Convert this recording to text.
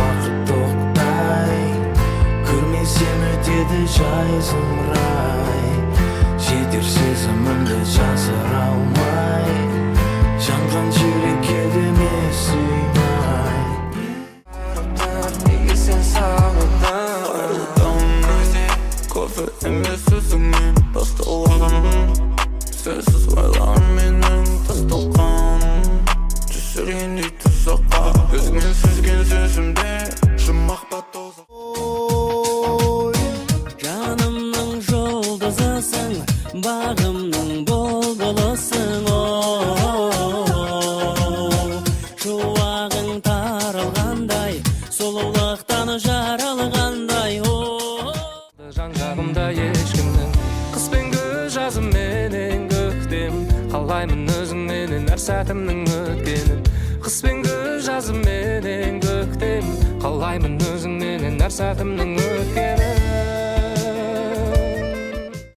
вақыт тоқтай көрмесем өтеді жай зымырай жетер сезімімді жасыра алмай жанған жүрекке деме сыймай неге сен сағынам кофе емес сөзіңмен басталған сенсіз ойларым менің тасталған түсіргендей тұзаққа өзіңмен сүзген сөзімде жұмақ па тозақ жанымның жұлдызысың бағымның бұлбұлысың шуағың таралғандай сұлулықтан жаралғандай жан жағымда ешкімнің қыс пен күз жазым менен көктем қалаймын өзіңменен әр сәтімнің өткенін қыс пен күз жазым менен көктем қалаймын өзіңменен әр сәтімнің өткенін